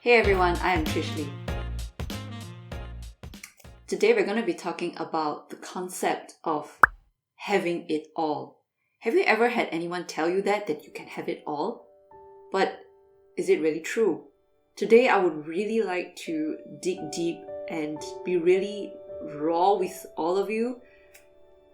Hey everyone, I am Trish. Today we're going to be talking about the concept of having it all. Have you ever had anyone tell you that you can have it all? But is it really true? Today I would really like to dig deep and be really raw with all of you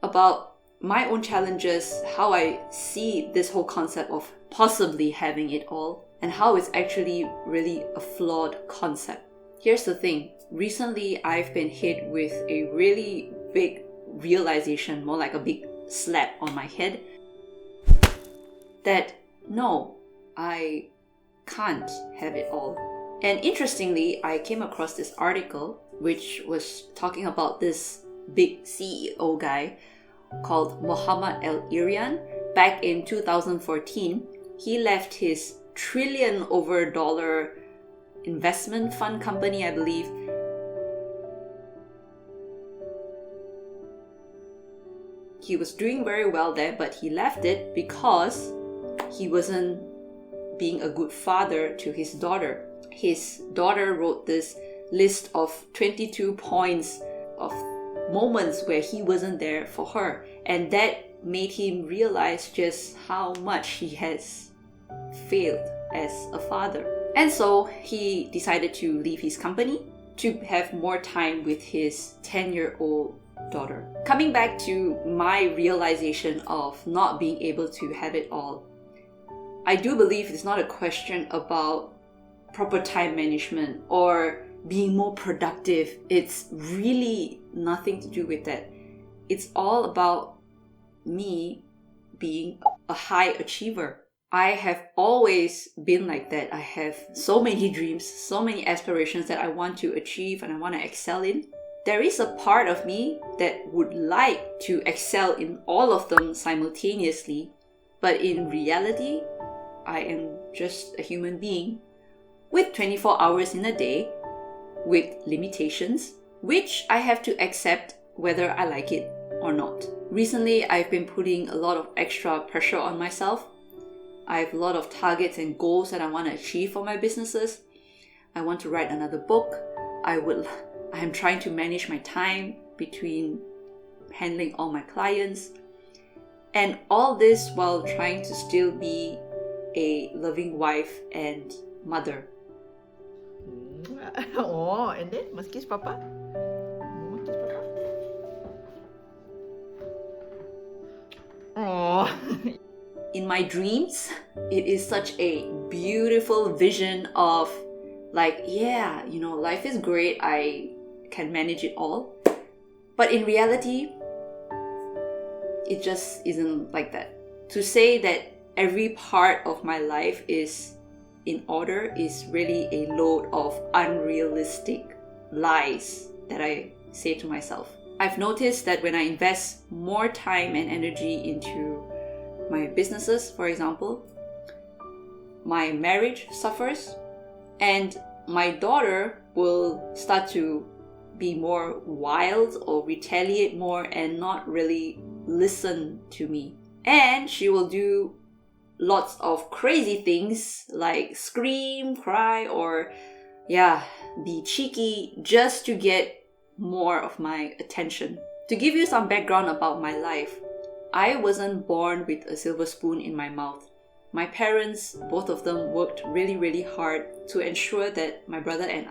about my own challenges, how I see this whole concept of possibly having it all, and how it's actually really a flawed concept. Here's the thing. Recently, I've been hit with a really big realization, more like a big slap on my head, that no, I can't have it all. And interestingly, I came across this article which was talking about this big CEO guy called Muhammad Al-Irian. Back in 2014, he left his trillion over dollar investment fund company, I believe. He was doing very well there, but he left it because he wasn't being a good father to his daughter. His daughter wrote this list of 22 points of moments where he wasn't there for her, and that made him realize just how much he has failed as a father. And so he decided to leave his company to have more time with his 10-year-old daughter. Coming back to my realization of not being able to have it all, I do believe it's not a question about proper time management or being more productive. It's really nothing to do with that. It's all about me being a high achiever. I have always been like that. I have so many dreams, so many aspirations that I want to achieve and I want to excel in. There is a part of me that would like to excel in all of them simultaneously, but in reality, I am just a human being with 24 hours in a day, with limitations, which I have to accept whether I like it or not. Recently, I've been putting a lot of extra pressure on myself. I have a lot of targets and goals that I want to achieve for my businesses. I want to write another book. I am trying to manage my time between handling all my clients. And all this while trying to still be a loving wife and mother. Oh, and then must kiss Papa? Kiss Papa? Oh. In my dreams, it is such a beautiful vision of life is great, I can manage it all. But in reality, it just isn't like that. To say that every part of my life is in order is really a load of unrealistic lies that I say to myself. I've noticed that when I invest more time and energy into my businesses, for example, my marriage suffers and my daughter will start to be more wild or retaliate more and not really listen to me. And she will do lots of crazy things like scream, cry, or be cheeky just to get more of my attention. To give you some background about my life, I wasn't born with a silver spoon in my mouth. My parents, both of them, worked really, really hard to ensure that my brother and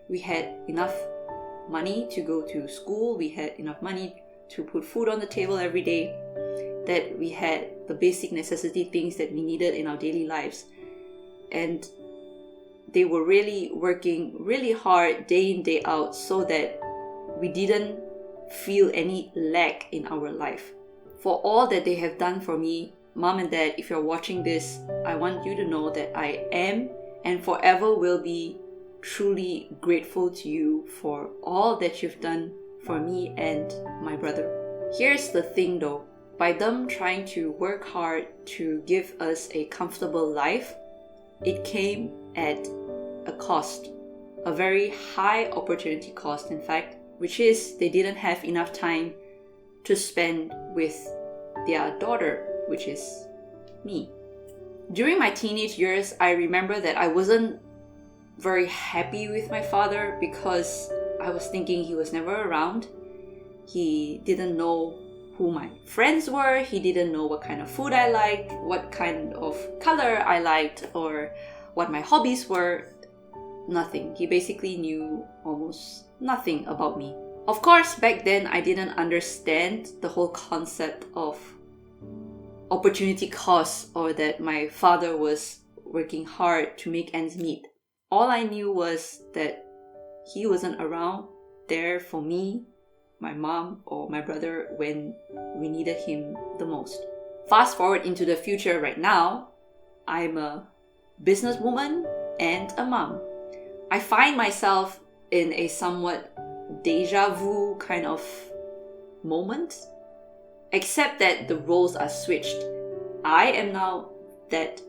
we had enough money to go to school, we had enough money to put food on the table every day, that we had the basic necessity things that we needed in our daily lives. And they were really working really hard day in, day out so that we didn't feel any lack in our life. For all that they have done for me, Mom and Dad, if you're watching this, I want you to know that I am and forever will be truly grateful to you for all that you've done for me and my brother. Here's the thing though, by them trying to work hard to give us a comfortable life, it came at a cost, a very high opportunity cost in fact, which is they didn't have enough time to spend with their daughter, which is me. During my teenage years, I remember that I wasn't very happy with my father because I was thinking he was never around. He didn't know who my friends were. He didn't know what kind of food I liked, what kind of color I liked, or what my hobbies were. Nothing. He basically knew almost nothing about me. Of course, back then I didn't understand the whole concept of opportunity cost, or that my father was working hard to make ends meet. All I knew was that he wasn't around there for me, my mom, or my brother when we needed him the most. Fast forward into the future right now, I'm a businesswoman and a mom. I find myself in a somewhat deja vu kind of moment, except that the roles are switched. I am now that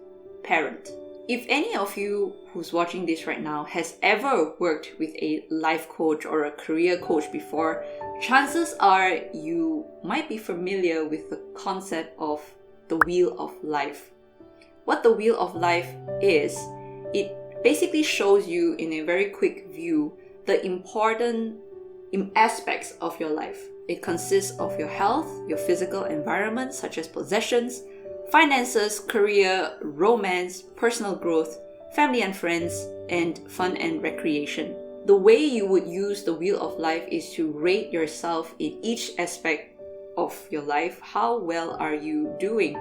parent. If any of you who's watching this right now has ever worked with a life coach or a career coach before, chances are you might be familiar with the concept of the wheel of life. What the wheel of life is, it basically shows you in a very quick view the important aspects of your life. It consists of your health, your physical environment such as possessions, finances, career, romance, personal growth, family and friends, and fun and recreation. The way you would use the wheel of life is to rate yourself in each aspect of your life. How well are you doing?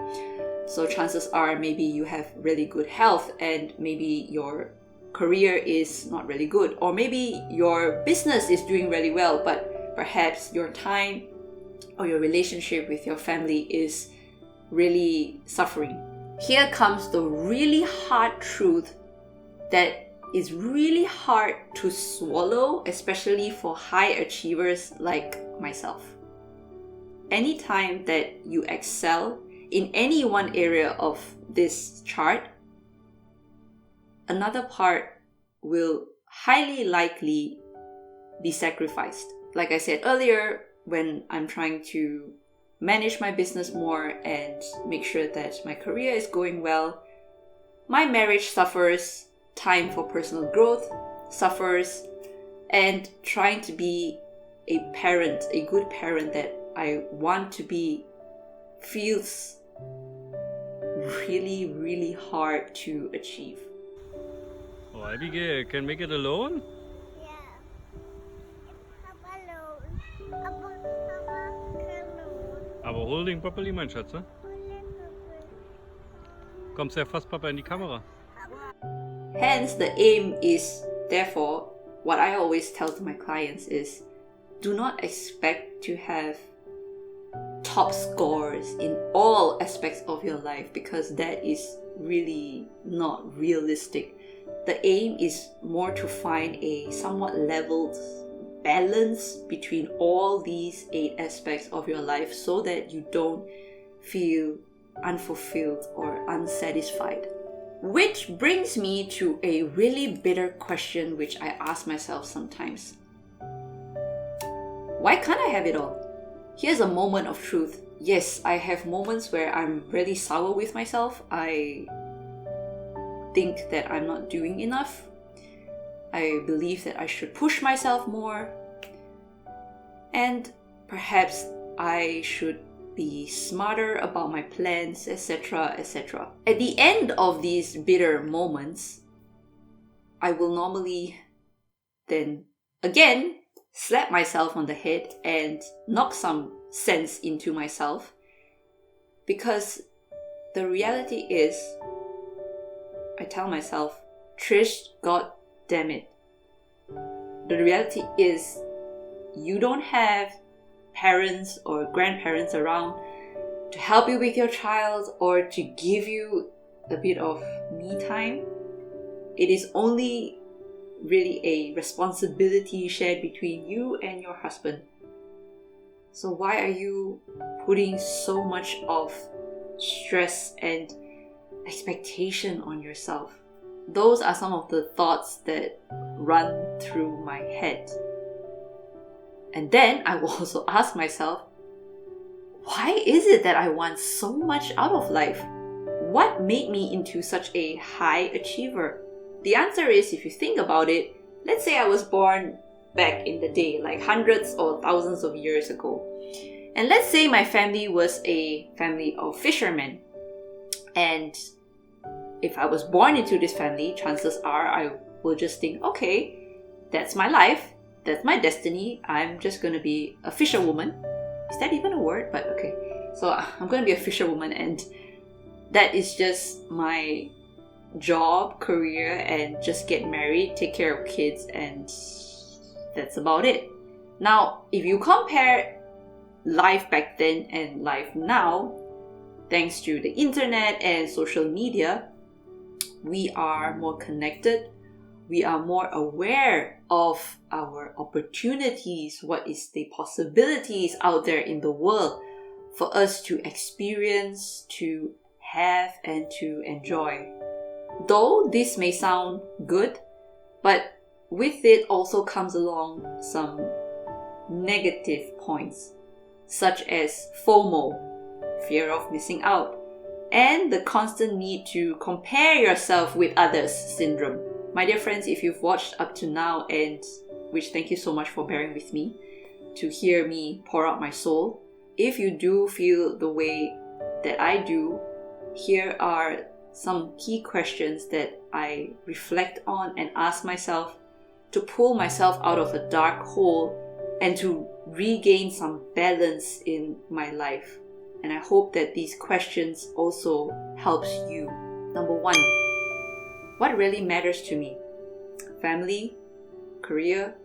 So chances are maybe you have really good health and maybe your career is not really good, or maybe your business is doing really well, but perhaps your time or your relationship with your family is really suffering. Here comes the really hard truth that is really hard to swallow, especially for high achievers like myself. Anytime that you excel in any one area of this chart, another part will highly likely be sacrificed. Like I said earlier, when I'm trying to manage my business more and make sure that my career is going well, my marriage suffers, time for personal growth suffers, and trying to be a parent, a good parent that I want to be, feels really, really hard to achieve. Oh, Abigail, can make it alone? Yeah. Papa alone. Papa alone. Aber holding properly, mein Schatz, ne? Komm sehr fast, Papa, in die Kamera. Hence, the aim is, therefore, what I always tell to my clients is, do not expect to have top scores in all aspects of your life, because that is really not realistic. The aim is more to find a somewhat leveled balance between all these 8 aspects of your life so that you don't feel unfulfilled or unsatisfied. Which brings me to a really bitter question which I ask myself sometimes. Why can't I have it all? Here's a moment of truth. Yes, I have moments where I'm really sour with myself. I think that I'm not doing enough. I believe that I should push myself more. And perhaps I should be smarter about my plans, etc., etc. At the end of these bitter moments, I will normally then again slap myself on the head and knock some sense into myself, because the reality is, I tell myself, Trish, god damn it. The reality is, you don't have parents or grandparents around to help you with your child or to give you a bit of me time. It is only really a responsibility shared between you and your husband. So why are you putting so much of stress and expectation on yourself? Those are some of the thoughts that run through my head. And then I will also ask myself, why is it that I want so much out of life? What made me into such a high achiever? the answer is, if you think about it, let's say I was born back in the day, like hundreds or thousands of years ago. And let's say my family was a family of fishermen. And if I was born into this family, chances are I will just think, okay, that's my life, that's my destiny, I'm just going to be a fisherwoman. Is that even a word? But okay. So I'm going to be a fisherwoman, and that is just my job, career, and just get married, take care of kids, and that's about it. Now, if you compare life back then and life now, thanks to the internet and social media, we are more connected, we are more aware of our opportunities, what is the possibilities out there in the world for us to experience, to have, and to enjoy. Though this may sound good, but with it also comes along some negative points, such as FOMO, fear of missing out, and the constant need to compare yourself with others syndrome. My dear friends, if you've watched up to now, and which thank you so much for bearing with me to hear me pour out my soul, if you do feel the way that I do, here are some key questions that I reflect on and ask myself to pull myself out of a dark hole and to regain some balance in my life. And I hope that these questions also helps you. Number 1, what really matters to me? Family, career,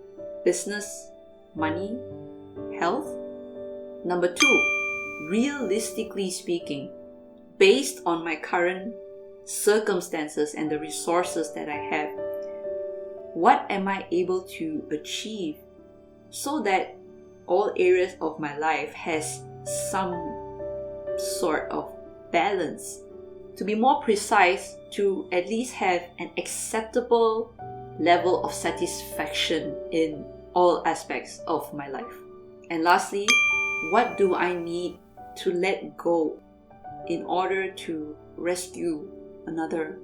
business, money, health? Number 2, realistically speaking, based on my current circumstances and the resources that I have, what am I able to achieve so that all areas of my life has some sort of balance? To be more precise, to at least have an acceptable level of satisfaction in all aspects of my life. And lastly, what do I need to let go in order to rescue another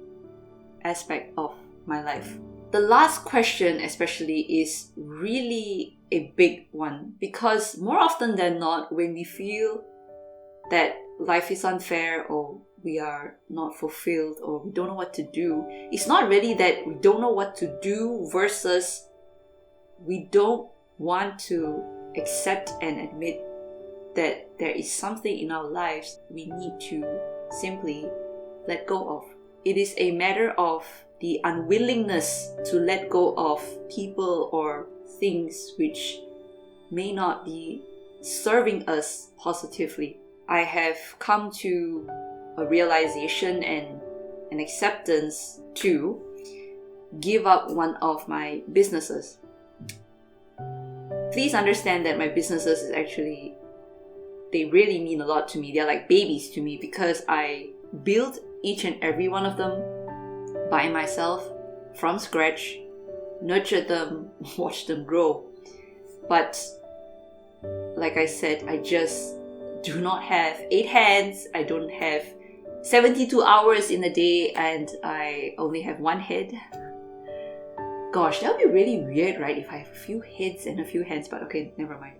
aspect of my life? The last question especially is really a big one, because more often than not, when we feel that life is unfair or we are not fulfilled or we don't know what to do, it's not really that we don't know what to do versus we don't want to accept and admit that there is something in our lives we need to simply let go of. It is a matter of the unwillingness to let go of people or things which may not be serving us positively. I have come to a realization and an acceptance to give up one of my businesses. Please understand that my businesses is actually, they really mean a lot to me. They're like babies to me because I built each and every one of them by myself from scratch, nurtured them, watched them grow. But like I said, I just do not have 8 hands, I don't have 72 hours in a day, and I only have 1 head. Gosh, that would be really weird, right? If I have a few heads and a few hands, but okay, never mind.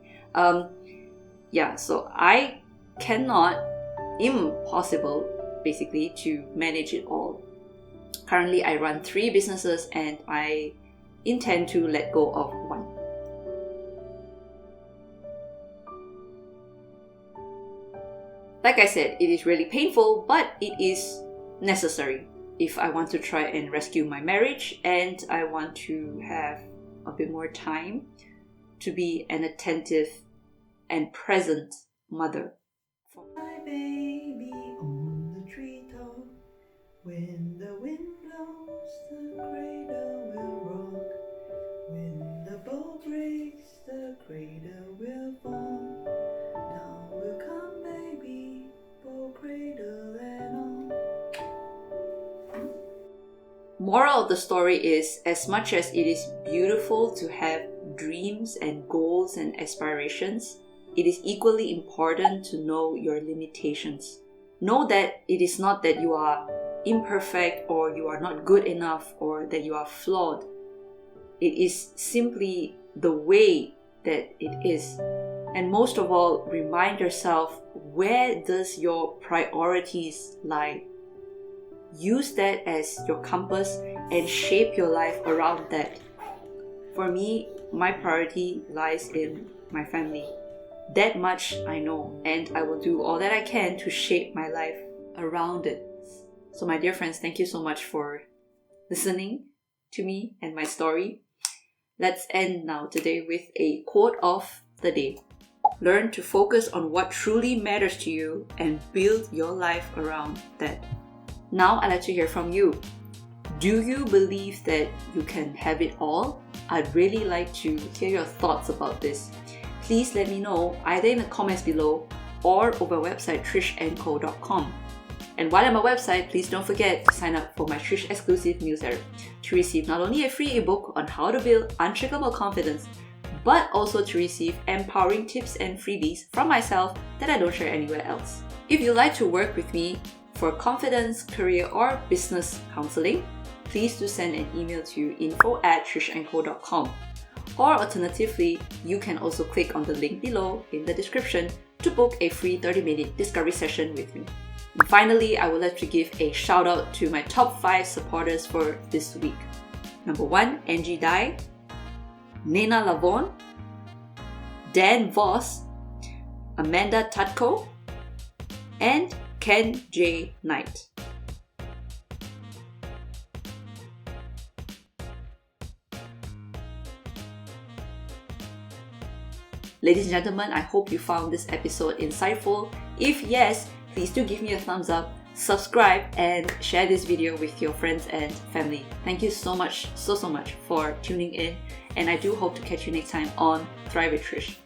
So I cannot, impossible basically, to manage it all. Currently, I run 3 businesses and I intend to let go of 1. Like I said, it is really painful, but it is necessary if I want to try and rescue my marriage and I want to have a bit more time to be an attentive and present mother. My baby on the treetop, when the wind blows, the cradle will rock. When the bow breaks, the cradle will fall. Now will come, baby, bow, cradle, and all. Moral of the story is, as much as it is beautiful to have dreams and goals and aspirations, it is equally important to know your limitations. Know that it is not that you are imperfect or you are not good enough or that you are flawed. It is simply the way that it is. And most of all, remind yourself, where does your priorities lie? Use that as your compass and shape your life around that. For me, my priority lies in my family. That much I know, and I will do all that I can to shape my life around it. So my dear friends, thank you so much for listening to me and my story. Let's end now today with a quote of the day. Learn to focus on what truly matters to you and build your life around that. Now I'd like to hear from you. Do you believe that you can have it all? I'd really like to hear your thoughts about this. Please let me know either in the comments below or over our website trishandco.com. And while I'm on my website, please don't forget to sign up for my Trish exclusive newsletter to receive not only a free ebook on how to build unshakable confidence, but also to receive empowering tips and freebies from myself that I don't share anywhere else. If you'd like to work with me for confidence, career, or business counseling, please do send an email to info@trishandco.com. Or alternatively, you can also click on the link below in the description to book a free 30-minute discovery session with me. And finally, I would like to give a shout out to my top 5 supporters for this week. Number 1, Angie Dai, Nena Lavon, Dan Voss, Amanda Tatko, and Ken J. Knight. Ladies and gentlemen, I hope you found this episode insightful. If yes, please do give me a thumbs up, subscribe, and share this video with your friends and family. Thank you so much, so much for tuning in, and I do hope to catch you next time on Thrive with Trish.